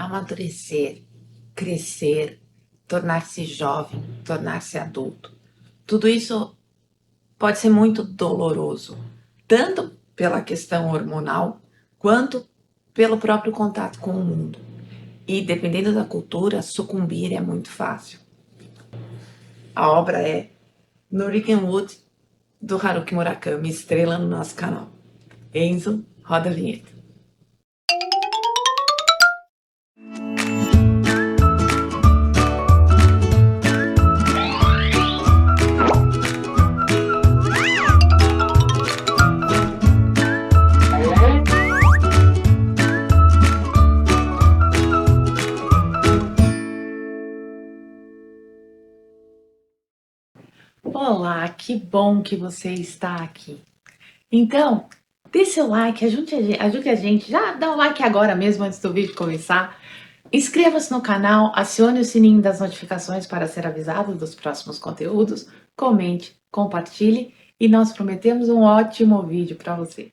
amadurecer, crescer, tornar-se jovem, tornar-se adulto. Tudo isso pode ser muito doloroso, tanto pela questão hormonal, quanto pelo próprio contato com o mundo. E dependendo da cultura, sucumbir é muito fácil. A obra é Norwegian Wood, do Haruki Murakami, estrela no nosso canal. Enzo, roda a vinheta. Olá, que bom que você está aqui. Então, dê seu like, ajude a gente. Já dá o like agora mesmo antes do vídeo começar. Inscreva-se no canal, acione o sininho das notificações para ser avisado dos próximos conteúdos. Comente, compartilhe e nós prometemos um ótimo vídeo para você.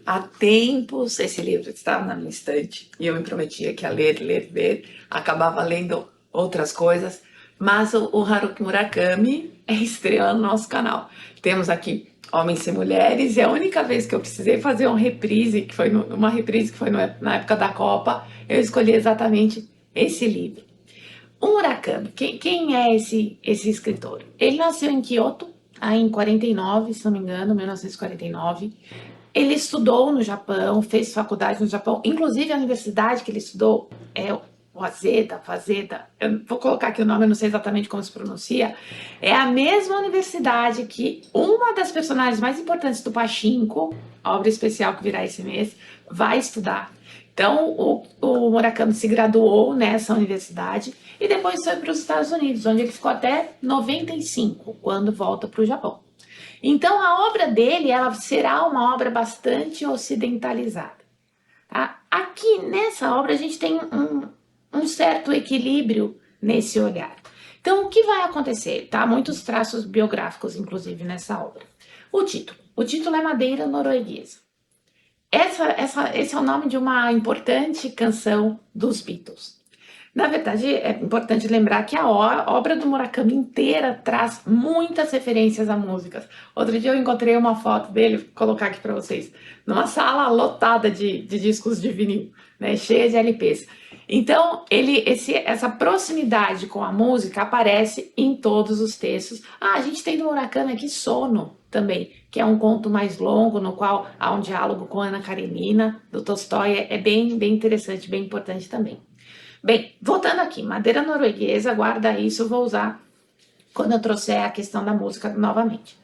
Há tempos esse livro estava na minha estante e eu me prometia que ia ler. Acabava lendo outras coisas, mas o Haruki Murakami é estrela no nosso canal. Temos aqui Homens e Mulheres, e a única vez que eu precisei fazer uma reprise, que foi na época da Copa, eu escolhi exatamente esse livro. O Murakami, quem é esse escritor? Ele nasceu em Kyoto, em 49, se não me engano, 1949. Ele estudou no Japão, fez faculdade no Japão, inclusive a universidade que ele estudou é Fazeda, eu vou colocar aqui o nome, eu não sei exatamente como se pronuncia, é a mesma universidade que uma das personagens mais importantes do Pachinko, obra especial que virá esse mês, vai estudar. Então, o Murakami se graduou nessa universidade e depois foi para os Estados Unidos, onde ele ficou até 95, quando volta para o Japão. Então, a obra dele, ela será uma obra bastante ocidentalizada. Tá? Aqui, nessa obra, a gente tem um certo equilíbrio nesse olhar. Então, o que vai acontecer? Tá? Muitos traços biográficos, inclusive, nessa obra. O título é Madeira Norueguesa. Esse é o nome de uma importante canção dos Beatles. Na verdade, é importante lembrar que a obra do Murakami inteira traz muitas referências a músicas. Outro dia eu encontrei uma foto dele, vou colocar aqui para vocês, numa sala lotada de discos de vinil, né, cheia de LPs. Então, essa proximidade com a música aparece em todos os textos. A gente tem do Murakami aqui Sono também, que é um conto mais longo, no qual há um diálogo com Ana Karenina, do Tolstói, é bem interessante, bem importante também. Bem, voltando aqui, Madeira Norueguesa, guarda isso, vou usar quando eu trouxer a questão da música novamente.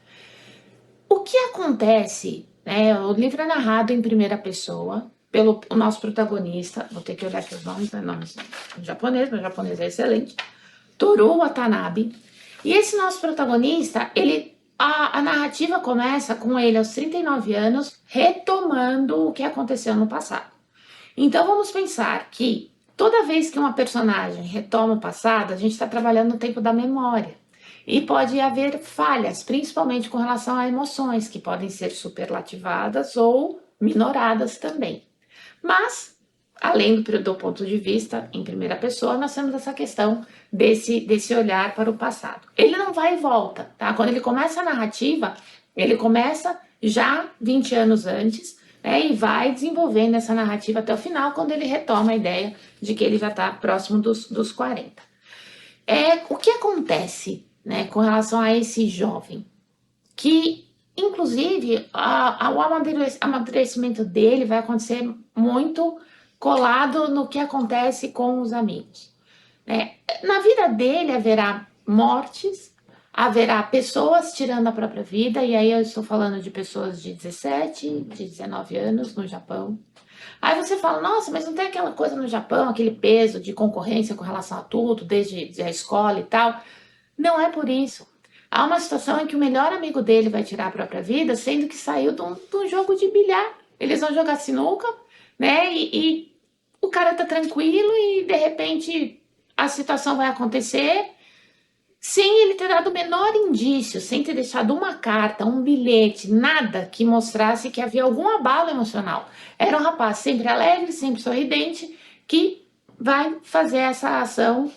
O que acontece, né, o livro é narrado em primeira pessoa, pelo o nosso protagonista, vou ter que olhar aqui os nomes, né, nomes em japonês, meu japonês é excelente, Toru Watanabe, e esse nosso protagonista, a narrativa começa com ele aos 39 anos, retomando o que aconteceu no passado. Então vamos pensar que toda vez que uma personagem retoma o passado, a gente está trabalhando no tempo da memória. E pode haver falhas, principalmente com relação a emoções, que podem ser superlativadas ou minoradas também. Mas, além do ponto de vista em primeira pessoa, nós temos essa questão desse olhar para o passado. Ele não vai e volta, tá? Quando ele começa a narrativa, ele começa já 20 anos antes, e vai desenvolvendo essa narrativa até o final, quando ele retoma a ideia de que ele já está próximo dos 40. O que acontece, né, com relação a esse jovem? Que, inclusive, o amadurecimento dele vai acontecer muito colado no que acontece com os amigos. Né? Na vida dele haverá mortes, haverá pessoas tirando a própria vida, e aí eu estou falando de pessoas de 17, de 19 anos no Japão. Aí você fala, nossa, mas não tem aquela coisa no Japão, aquele peso de concorrência com relação a tudo, desde a escola e tal. Não é por isso. Há uma situação em que o melhor amigo dele vai tirar a própria vida, sendo que saiu de um jogo de bilhar. Eles vão jogar sinuca, né? E o cara tá tranquilo e, de repente, a situação vai acontecer sem ele ter dado o menor indício, sem ter deixado uma carta, um bilhete, nada que mostrasse que havia algum abalo emocional. Era um rapaz sempre alegre, sempre sorridente, que vai fazer essa ação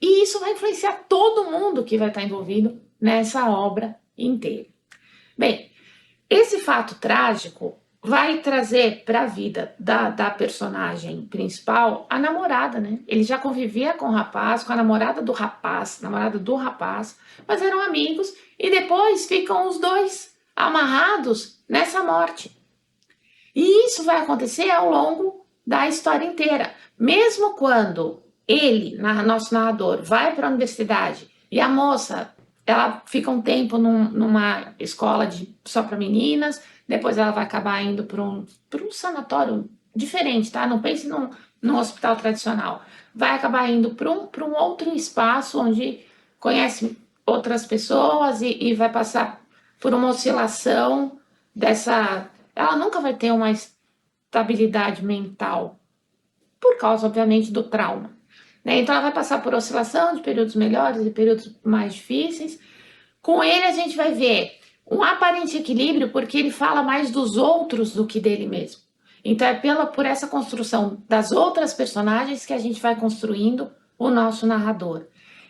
e isso vai influenciar todo mundo que vai estar envolvido nessa obra inteira. Bem, esse fato trágico vai trazer para a vida da personagem principal a namorada, né? Ele já convivia com o rapaz, com a namorada do rapaz, mas eram amigos e depois ficam os dois amarrados nessa morte. E isso vai acontecer ao longo da história inteira. Mesmo quando ele, nosso narrador, vai para a universidade e a moça, ela fica um tempo numa escola só para meninas, depois ela vai acabar indo para um sanatório diferente, tá? Não pense num hospital tradicional. Vai acabar indo para um outro espaço onde conhece outras pessoas e vai passar por uma oscilação dessa. Ela nunca vai ter uma estabilidade mental, por causa, obviamente, do trauma. Né? Então, ela vai passar por oscilação de períodos melhores e períodos mais difíceis. Com ele, a gente vai ver um aparente equilíbrio, porque ele fala mais dos outros do que dele mesmo. Então, é por essa construção das outras personagens que a gente vai construindo o nosso narrador.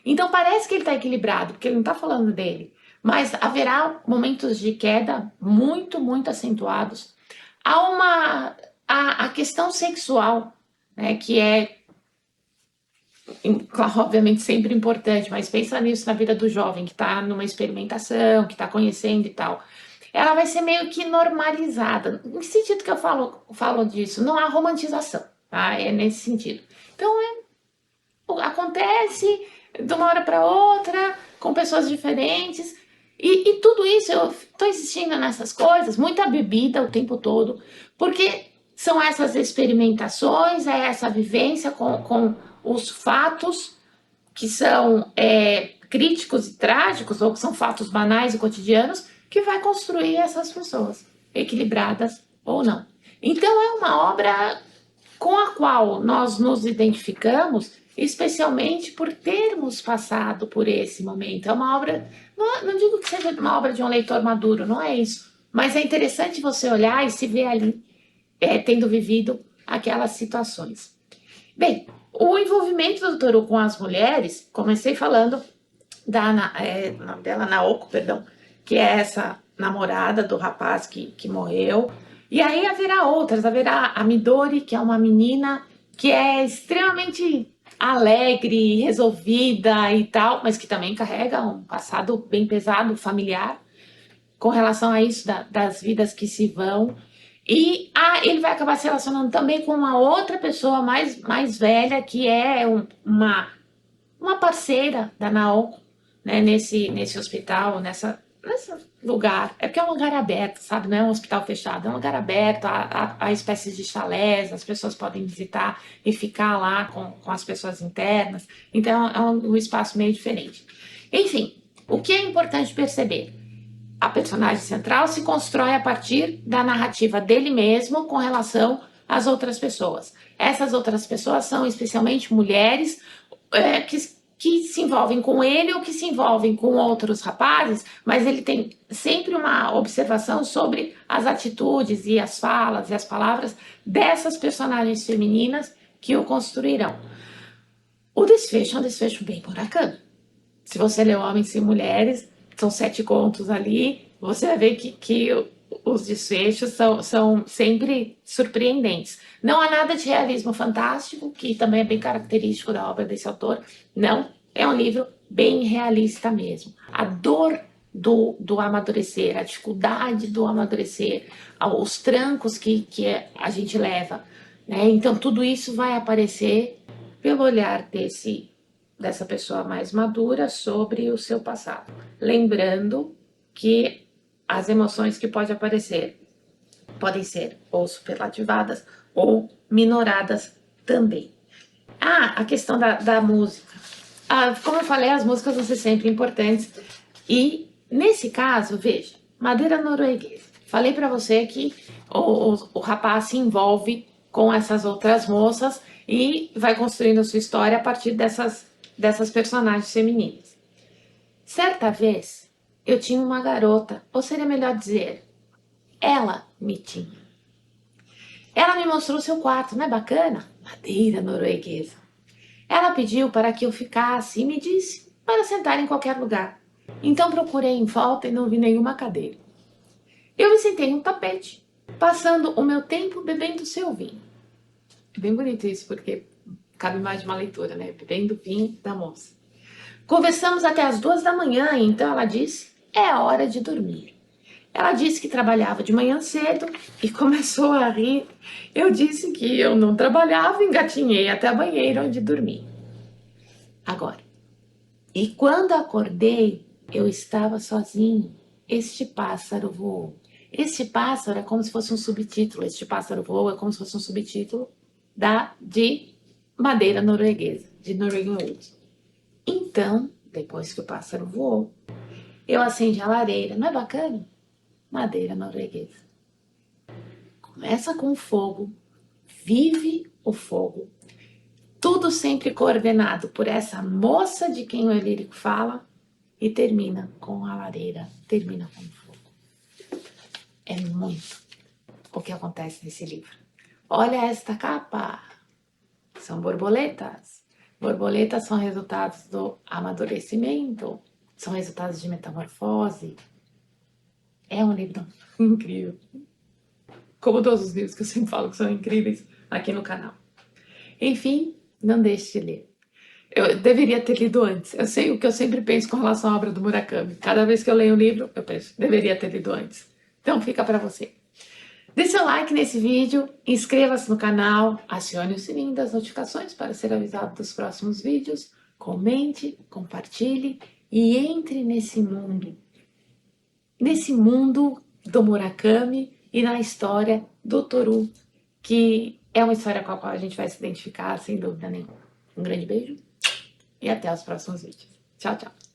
Então, parece que ele está equilibrado, porque ele não está falando dele. Mas haverá momentos de queda muito, muito acentuados. Há a questão sexual, né, que é, obviamente, sempre importante, mas pensa nisso na vida do jovem que está numa experimentação, que está conhecendo e tal. Ela vai ser meio que normalizada. Em que sentido que eu falo disso? Não há romantização, tá? É nesse sentido. Então, acontece de uma hora para outra, com pessoas diferentes, e tudo isso, eu estou insistindo nessas coisas, muita bebida o tempo todo, porque são essas experimentações, é essa vivência com os fatos que são críticos e trágicos, ou que são fatos banais e cotidianos, que vai construir essas pessoas, equilibradas ou não. Então é uma obra com a qual nós nos identificamos, especialmente por termos passado por esse momento. É uma obra, não digo que seja uma obra de um leitor maduro, não é isso, mas é interessante você olhar e se ver ali, tendo vivido aquelas situações. Bem, o envolvimento do Toru com as mulheres, comecei falando o nome dela, Naoko, perdão, que é essa namorada do rapaz que morreu. E aí haverá a Midori, que é uma menina que é extremamente alegre, resolvida e tal, mas que também carrega um passado bem pesado, familiar, com relação a isso, das vidas que se vão. E ele vai acabar se relacionando também com uma outra pessoa mais velha, que é uma parceira da Naoko, né, nesse hospital, nesse lugar. É porque é um lugar aberto, sabe? Não é um hospital fechado, é um lugar aberto, há espécies de chalés, as pessoas podem visitar e ficar lá com as pessoas internas. Então é um espaço meio diferente. Enfim, o que é importante perceber? A personagem central se constrói a partir da narrativa dele mesmo com relação às outras pessoas. Essas outras pessoas são especialmente mulheres que se envolvem com ele ou que se envolvem com outros rapazes, mas ele tem sempre uma observação sobre as atitudes e as falas e as palavras dessas personagens femininas que o construirão. O desfecho é um desfecho bem buracão. Se você lê Homens e Mulheres, são 7 contos ali, você vai ver que os desfechos são sempre surpreendentes. Não há nada de realismo fantástico, que também é bem característico da obra desse autor. Não, é um livro bem realista mesmo. A dor do amadurecer, a dificuldade do amadurecer, os trancos que a gente leva, né? Então, tudo isso vai aparecer pelo olhar dessa pessoa mais madura sobre o seu passado. Lembrando que as emoções que podem aparecer podem ser ou superlativadas ou minoradas também. A questão da música. Como eu falei, as músicas vão ser sempre importantes. E, nesse caso, veja, Madeira Norueguesa. Falei para você que o rapaz se envolve com essas outras moças e vai construindo a sua história a partir dessas personagens femininas. Certa vez, eu tinha uma garota, ou seria melhor dizer, ela me tinha. Ela me mostrou seu quarto, não é bacana? Madeira norueguesa. Ela pediu para que eu ficasse e me disse para sentar em qualquer lugar. Então procurei em volta e não vi nenhuma cadeira. Eu me sentei em um tapete, passando o meu tempo bebendo seu vinho. É bem bonito isso, porque cabe mais de uma leitura, né? Bebendo vinho da moça. Conversamos até as 2 da manhã e então ela disse, é hora de dormir. Ela disse que trabalhava de manhã cedo e começou a rir. Eu disse que eu não trabalhava e engatinhei até a banheira onde dormi. Agora, e quando acordei, eu estava sozinho. Este pássaro voou. Este pássaro é como se fosse um subtítulo. Este pássaro voou é como se fosse um subtítulo de Madeira Norueguesa, de Norwegian Wood. Então, depois que o pássaro voou, eu acendi a lareira. Não é bacana? Madeira norueguesa. Começa com o fogo, vive o fogo. Tudo sempre coordenado por essa moça de quem o lírico fala e termina com a lareira, termina com o fogo. É muito o que acontece nesse livro. Olha esta capa. São borboletas. Borboletas são resultados do amadurecimento, são resultados de metamorfose. É um livro incrível. Como todos os livros que eu sempre falo que são incríveis aqui no canal. Enfim, não deixe de ler. Eu deveria ter lido antes. Eu sei o que eu sempre penso com relação à obra do Murakami. Cada vez que eu leio um livro, eu penso, deveria ter lido antes. Então fica para você. Dê seu like nesse vídeo, inscreva-se no canal, acione o sininho das notificações para ser avisado dos próximos vídeos, comente, compartilhe e entre nesse mundo do Murakami e na história do Toru, que é uma história com a qual a gente vai se identificar sem dúvida nenhuma. Um grande beijo e até os próximos vídeos. Tchau, tchau!